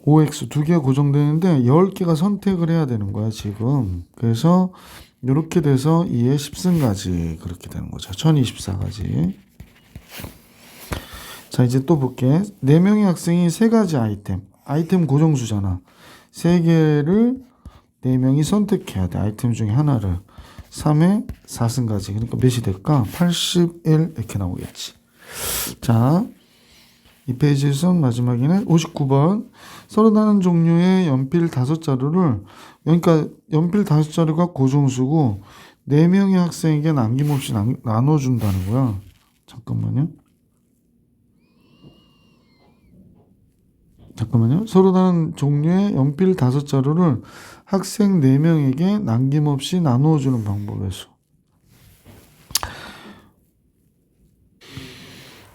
OX 2개가 고정되는데 10개가 선택을 해야 되는 거야, 지금. 그래서 이렇게 돼서 2의 10승까지 그렇게 되는 거죠. 1024까지. 자, 이제 또 볼게. 4명의 학생이 3가지 아이템 고정수잖아. 3개를 4명이 선택해야 돼. 아이템 중에 하나를. 3에 4승까지. 그러니까 몇이 될까? 81 이렇게 나오겠지. 자, 이 페이지에서 마지막에는 59번. 서로 다른 종류의 연필 5자루를 그러니까 연필 5자루가 고정수고 4명의 학생에게 남김없이 나눠준다는 거야. 잠깐만요. 서로 다른 종류의 연필 5자루를 학생 4명에게 남김없이 나누어주는 방법에서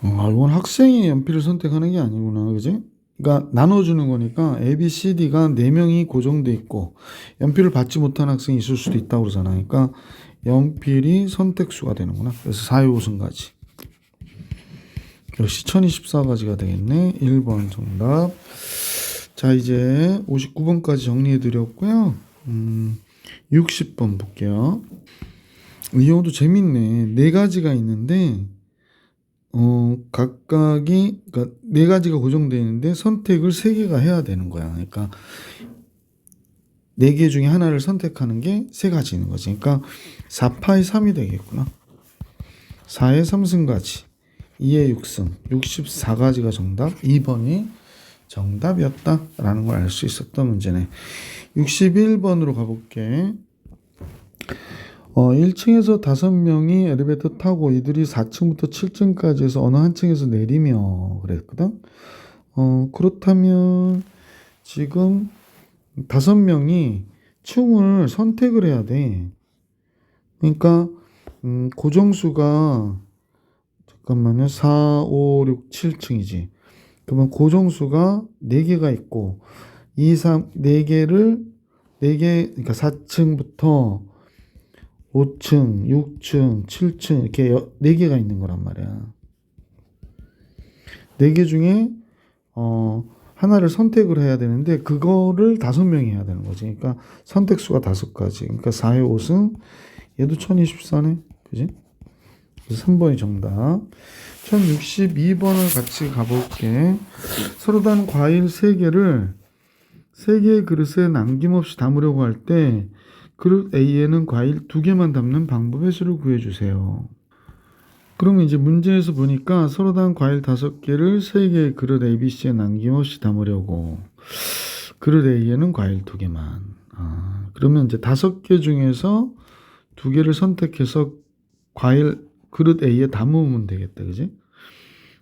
이건 학생이 연필을 선택하는 게 아니구나. 그지? 그러니까 나눠주는 거니까 A, B, C, D가 4명이 고정돼 있고 연필을 받지 못한 학생이 있을 수도 있다고 그러잖아. 그러니까 연필이 선택수가 되는구나. 그래서 4회 5승까지. 역시 1024가지가 되겠네. 1번 정답. 자, 이제 59번까지 정리해 드렸고요. 60번 볼게요. 이 경우도 재밌네. 4가지가 있는데 각각이, 그러니까 4가지가 고정되어 있는데 선택을 3개가 해야 되는 거야. 그러니까 4개 중에 하나를 선택하는 게 3가지 있는 거지. 그러니까 4파의 3이 되겠구나. 4의 3승가지, 2의 6승, 64가지가 정답, 2번이 정답이었다라는 걸 알 수 있었던 문제네. 61번으로 가볼게. 1층에서 5명이 엘리베이터 타고 이들이 4층부터 7층까지 해서 어느 한 층에서 내리며 그랬거든. 그렇다면 지금 5명이 층을 선택을 해야 돼. 그러니까 고정수가 잠깐만요. 4, 5, 6, 7층이지. 그러면 고정수가 4개가 있고 2, 3, 4개를 4개, 그러니까 4층부터 5층, 6층, 7층 이렇게 4개가 있는 거란 말이야. 4개 중에 하나를 선택을 해야 되는데 그거를 5명이 해야 되는 거지. 그러니까 선택수가 5가지. 그러니까 4의 5승. 얘도 1024네. 그지? 그래서 3번이 정답. 1062번을 같이 가볼게. 서로 다른 과일 3개를 3개의 그릇에 남김없이 담으려고 할 때 그릇 A에는 과일 2개만 담는 방법의 수를 구해주세요. 그러면 이제 문제에서 보니까 서로 다른 과일 5개를 3개의 그릇 A, B, C에 남김없이 담으려고 그릇 A에는 과일 2개만. 그러면 이제 5개 중에서 2개를 선택해서 과일 그릇 A에 담으면 되겠다. 그지?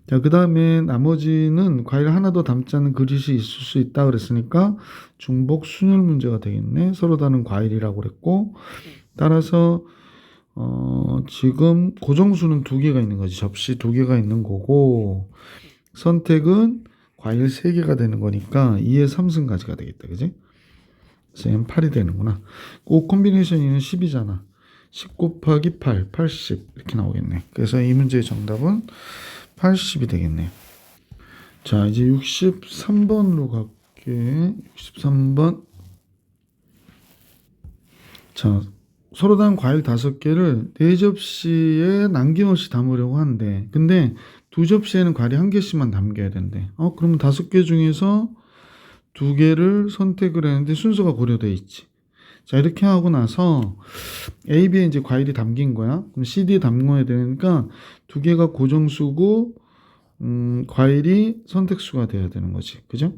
자, 그 다음에 나머지는 과일 하나도 담지 않는 그릇이 있을 수 있다 그랬으니까 중복 순열 문제가 되겠네. 서로 다른 과일이라고 그랬고, 따라서 지금 고정수는 2개가 있는 거지. 접시 2개가 있는 거고, 선택은 과일 3개가 되는 거니까 2의 3승까지가 되겠다. 그지? 그래서 8이 되는구나. 꼭 콤비네이션이 10이잖아. 10 곱하기 8, 80 이렇게 나오겠네. 그래서 이 문제의 정답은 80이 되겠네요. 자, 이제 63번으로 갈게. 63번. 자, 서로 다른 과일 5개를 4접시에 남김없이 담으려고 하는데, 근데 2접시에는 과일이 1개씩만 담겨야 된대. 그러면 5개 중에서 2개를 선택을 했는데 순서가 고려되어 있지. 자, 이렇게 하고 나서 A, B에 이제 과일이 담긴 거야. 그럼 C, D에 담궈야 되니까 2개가 고정수고 과일이 선택수가 돼야 되는 거지. 그죠?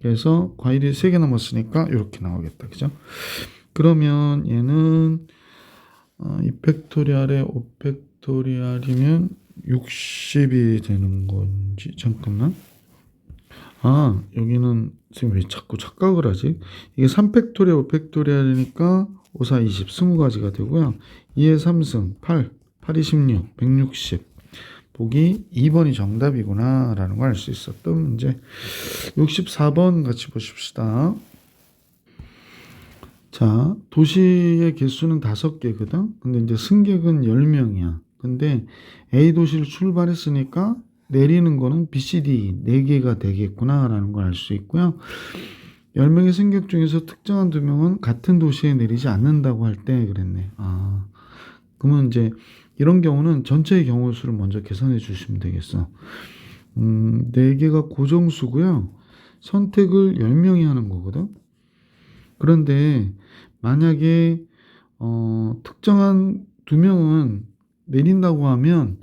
그래서 과일이 3개 남았으니까 이렇게 나오겠다. 그죠? 그러면 얘는 2팩토리얼에 5팩토리얼이면 60이 되는 건지 잠깐만. 여기는 지금 왜 자꾸 착각을 하지? 이게 3팩토리얼 5팩토리얼이니까 5, 4, 20, 20가지가 되고요. 2의 3승 8, 8이 16, 160. 보기 2번이 정답이구나 라는 걸 알 수 있었던 문제. 64번 같이 보십시다. 자, 도시의 개수는 5개거든. 근데 이제 승객은 10명이야. 근데 A 도시를 출발했으니까 내리는 거는 B, C, D 4개가 되겠구나 라는 걸 알 수 있고요. 10명의 승객 중에서 특정한 2명은 같은 도시에 내리지 않는다고 할 때 그랬네. 그러면 이제 이런 경우는 전체의 경우 수를 먼저 계산해 주시면 되겠어. 4개가 고정수고요. 선택을 10명이 하는 거거든. 그런데 만약에 특정한 2명은 내린다고 하면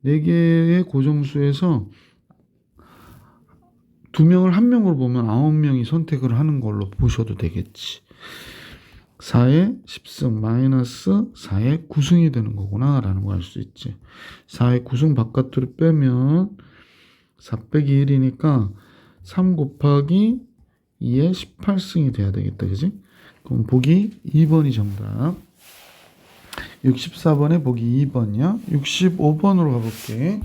4개의 고정수에서 2명을 1명으로 보면 9명이 선택을 하는 걸로 보셔도 되겠지. 4의 10승 마이너스 4의 9승이 되는 거구나 라는 걸 알 수 있지. 4의 9승 바깥으로 빼면 4 빼기 1이니까 3 곱하기 2의 18승이 돼야 되겠다. 그지? 그럼 보기 2번이 정답. 64번에 보기 2번이야. 65번으로 가볼게.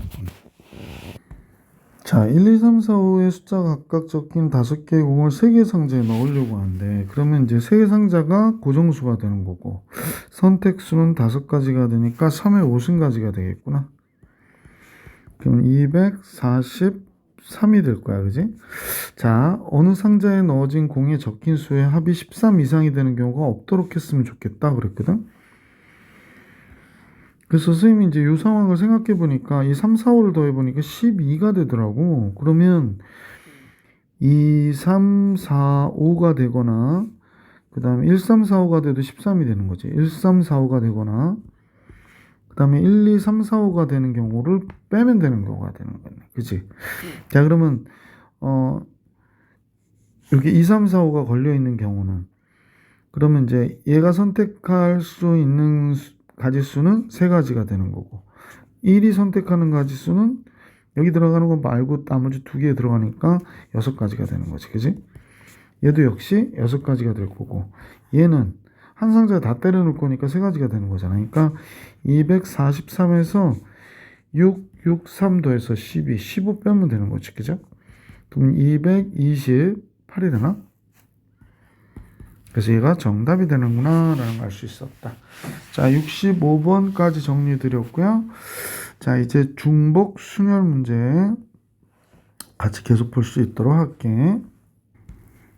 자, 1, 2, 3, 4, 5의 숫자 각각 적힌 5개의 공을 3개 상자에 넣으려고 하는데, 그러면 이제 3개 상자가 고정수가 되는 거고, 선택수는 5가지가 되니까 3의 5승가지가 되겠구나. 그럼 243이 될 거야, 그지? 자, 어느 상자에 넣어진 공에 적힌 수의 합이 13 이상이 되는 경우가 없도록 했으면 좋겠다 그랬거든. 그래서 선생님이 이제 이 상황을 생각해 보니까 이 3, 4, 5를 더해 보니까 12가 되더라고. 그러면 2, 3, 4, 5가 되거나 그 다음에 1, 3, 4, 5가 돼도 13이 되는 거지. 1, 3, 4, 5가 되거나 그 다음에 1, 2, 3, 4, 5가 되는 경우를 빼면 되는 경우가 되는 거네. 그치? 자, 그러면 여기 2, 3, 4, 5가 걸려 있는 경우는 그러면 이제 얘가 선택할 수 있는 가지수는 3가지가 되는 거고 1이 선택하는 가지수는 여기 들어가는 거 말고 나머지 2개에 들어가니까 6가지가 되는 거지. 그지? 얘도 역시 6가지가 될 거고 얘는 한 상자에 다 때려 놓을 거니까 3가지가 되는 거잖아. 그러니까 243에서 6, 6, 3 더해서 12, 15 빼면 되는 거지. 그죠? 그럼 228이 되나? 그래서 얘가 정답이 되는구나 라는 걸 알 수 있었다. 자, 65번까지 정리 드렸고요. 자, 이제 중복 순열 문제 같이 계속 볼 수 있도록 할게.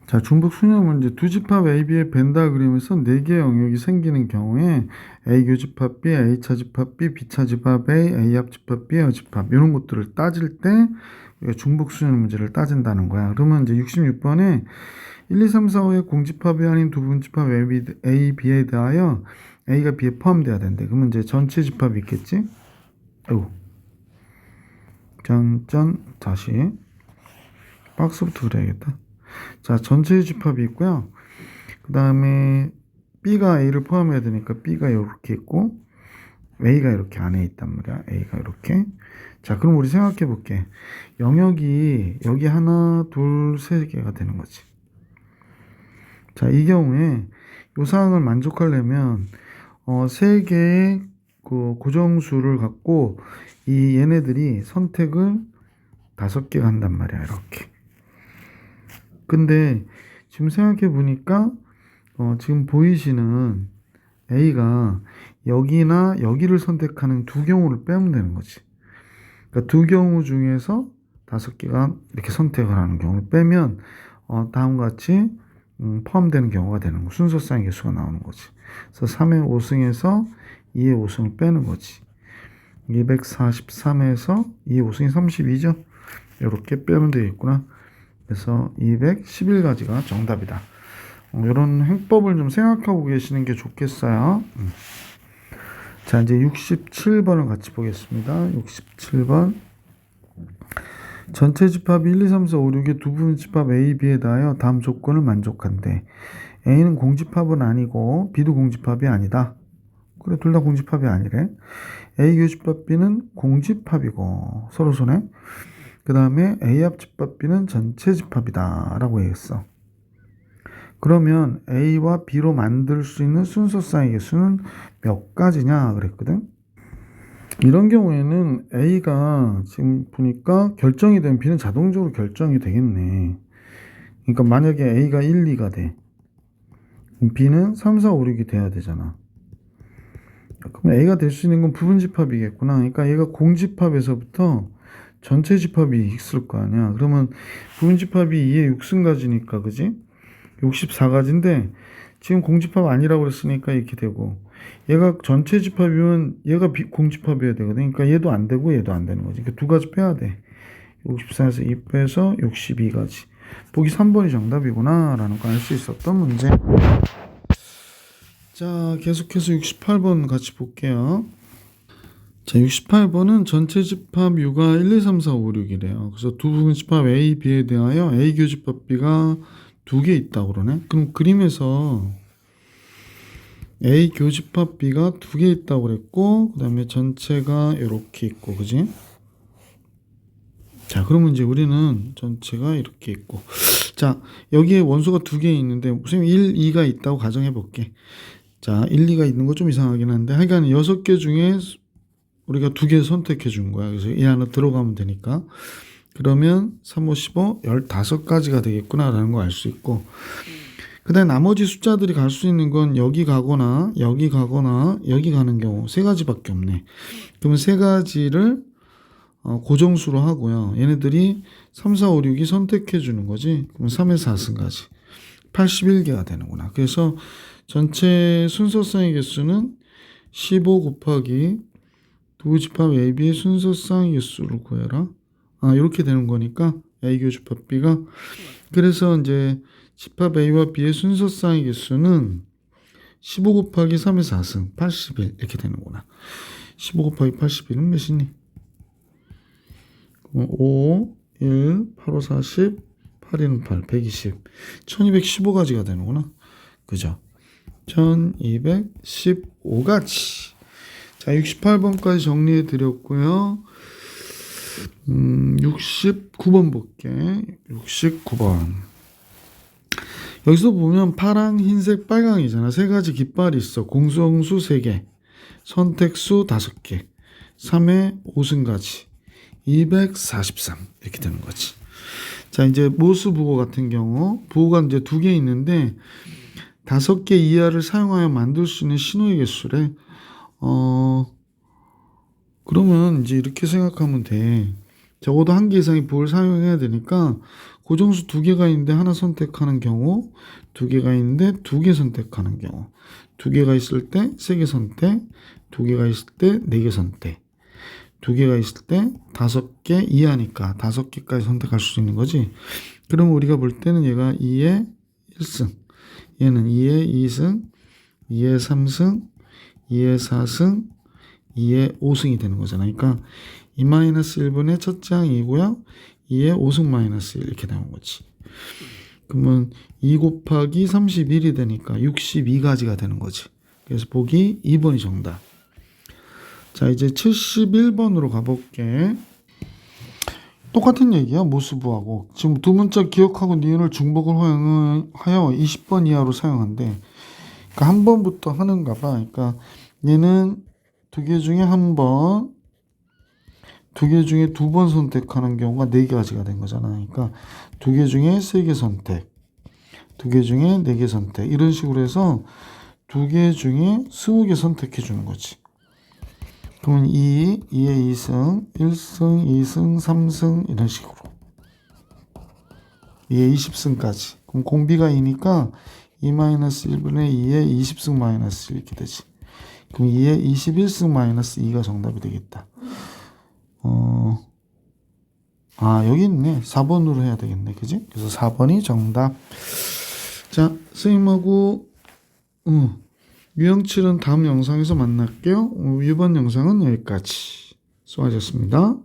자, 중복 순열 문제. 두 집합 AB의 벤다 그림에서 4개의 영역이 생기는 경우에 A 교집합 B, A 차집합 B, B 차집합 A, A 합집합 B, 여집합 이런 것들을 따질 때 중복 순열 문제를 따진다는 거야. 그러면 이제 66번에 1, 2, 3, 4, 5의 공집합이 아닌 두 분집합 A, B에 대하여 A가 B에 포함돼야 된대. 그러면 이제 전체 집합이 있겠지? 아이고. 다시. 박스부터 그려야겠다. 자, 전체 집합이 있고요. 그 다음에 B가 A를 포함해야 되니까 B가 이렇게 있고, A가 이렇게 안에 있단 말이야. A가 이렇게. 자, 그럼 우리 생각해 볼게. 영역이 여기 하나, 둘, 세 개가 되는 거지. 자, 이 경우에 이 사항을 만족하려면 세 개의 그 고정수를 갖고 이 얘네들이 선택을 5개가 한단 말이야. 이렇게. 근데 지금 생각해 보니까 지금 보이시는 A가 여기나 여기를 선택하는 두 경우를 빼면 되는 거지. 그러니까 두 경우 중에서 5개가 이렇게 선택을 하는 경우를 빼면 다음과 같이 포함되는 경우가 되는 거. 순서쌍의 개수가 나오는 거지. 그래서 3의 5승에서 2의 5승을 빼는 거지. 243에서 2의 5승이 32죠. 이렇게 빼면 되겠구나. 그래서 211가지가 정답이다. 이런 행법을 좀 생각하고 계시는 게 좋겠어요. 자, 이제 67번을 같이 보겠습니다. 67번. 전체 집합이 1, 2, 3, 4, 5, 6의 두 부분 집합 A, B에 대하여 다음 조건을 만족한대. A는 공집합은 아니고 B도 공집합이 아니다. 그래, 둘 다 공집합이 아니래. A 교집합 B는 공집합이고 서로 손에. 그 다음에 A 합집합 B는 전체 집합이다 라고 얘기했어. 그러면 A와 B로 만들 수 있는 순서쌍의 개수는 몇 가지냐 그랬거든. 이런 경우에는 A가 지금 보니까 결정이 되면 B는 자동적으로 결정이 되겠네. 그러니까 만약에 A가 1, 2가 돼. B는 3, 4, 5, 6이 돼야 되잖아. 그럼 A가 될 수 있는 건 부분집합이겠구나. 그러니까 얘가 공집합에서부터 전체 집합이 있을 거 아니야. 그러면 부분집합이 2의 6승가지니까 그지? 64가지인데 지금 공집합 아니라고 했으니까 이렇게 되고 얘가 전체 집합이면 얘가 공집합이어야 되거든. 그러니까 얘도 안 되고 얘도 안 되는 거지. 그러니까 두 가지 빼야 돼. 64에서 2 빼서 62가지. 보기 3번이 정답이구나 라는 거 알 수 있었던 문제. 자, 계속해서 68번 같이 볼게요. 자, 68번은 전체 집합 U가 1, 2, 3, 4, 5, 6이래요. 그래서 두 부분 집합 A, B에 대하여 A 교집합 B가 2개 있다고 그러네. 그럼 그림에서 A 교집합 B가 2개 있다고 그랬고, 그 다음에 전체가 이렇게 있고, 그지? 자, 그러면 이제 우리는 전체가 이렇게 있고, 자, 여기에 원소가 2개 있는데, 선생님 1, 2가 있다고 가정해 볼게. 자, 1, 2가 있는 거 좀 이상하긴 한데, 하여간 6개 중에 우리가 2개 선택해 준 거야. 그래서 이 안에 들어가면 되니까. 그러면 3, 5, 15, 15가지가 되겠구나라는 걸 알 수 있고, 그 다음에 나머지 숫자들이 갈 수 있는 건 여기 가거나 여기 가거나 여기 가는 경우 세 가지밖에 없네. 그러면 세 가지를 고정수로 하고요. 얘네들이 3, 4, 5, 6이 선택해 주는 거지. 그럼 3에서 4승까지 81개가 되는구나. 그래서 전체 순서쌍의 개수는 15 곱하기 두 집합 AB의 순서쌍의 개수를 구해라. 이렇게 되는 거니까 A 교집합 B가, 그래서 이제 집합 A와 B의 순서쌍의 개수는 15 곱하기 3에서 4승 81 이렇게 되는구나. 15 곱하기 81은 몇이니? 5, 1, 8, 5, 40, 8, 2는 8, 120. 1215가지가 되는구나. 그죠? 1215가지. 자, 68번까지 정리해 드렸고요. 69번 볼게. 69번. 여기서 보면 파랑, 흰색, 빨강이잖아. 세 가지 깃발이 있어. 공성수 3개, 선택수 5개, 3의 5승가지, 243 이렇게 되는 거지. 자, 이제 모수 부호 같은 경우 부호가 이제 2개 있는데 5개 이하를 사용하여 만들 수 있는 신호의 개수래. 그러면 이제 이렇게 생각하면 돼. 적어도 1개 이상의 부호를 사용해야 되니까 고정수 2개가 있는데 하나 선택하는 경우, 2개가 있는데 2개 선택하는 경우, 2개가 있을 때 3개 선택, 2개가 있을 때 4개 선택, 2개가 있을 때 5개 이하니까 5개까지 선택할 수 있는 거지. 그럼 우리가 볼 때는 얘가 2의 1승, 얘는 2의 2승, 2의 3승, 2의 4승, 2의 5승이 되는 거잖아. 그러니까 2-1분의 첫째 항이 2고요. 2의 5승 마이너스 1 이렇게 나온 거지. 그러면 2 곱하기 31이 되니까 62가지가 되는 거지. 그래서 보기 2번이 정답. 자, 이제 71번으로 가볼게. 똑같은 얘기야. 모수부하고. 지금 두 문자 기억하고 니은을 중복을 하여 20번 이하로 사용한대. 그러니까 한 번부터 하는가 봐. 그러니까 얘는 2개 중에 한 번, 2개 중에 2번 선택하는 경우가 4가지가 된 거잖아. 그러니까 2개 중에 3개 선택, 2개 중에 4개 선택, 이런 식으로 해서 2개 중에 20개 선택해 주는 거지. 그러면 2의 2승, 1승, 2승, 3승 이런 식으로 2의 20승까지. 그럼 공비가 2니까 2-1분의 2의 20승 마이너스 1 이렇게 되지. 그럼 2의 21승 마이너스 2가 정답이 되겠다. 여기 있네. 4번으로 해야 되겠네. 그지? 그래서 4번이 정답. 자, 선생님하고 유형칠은 다음 영상에서 만날게요. 이번 영상은 여기까지. 수고하셨습니다.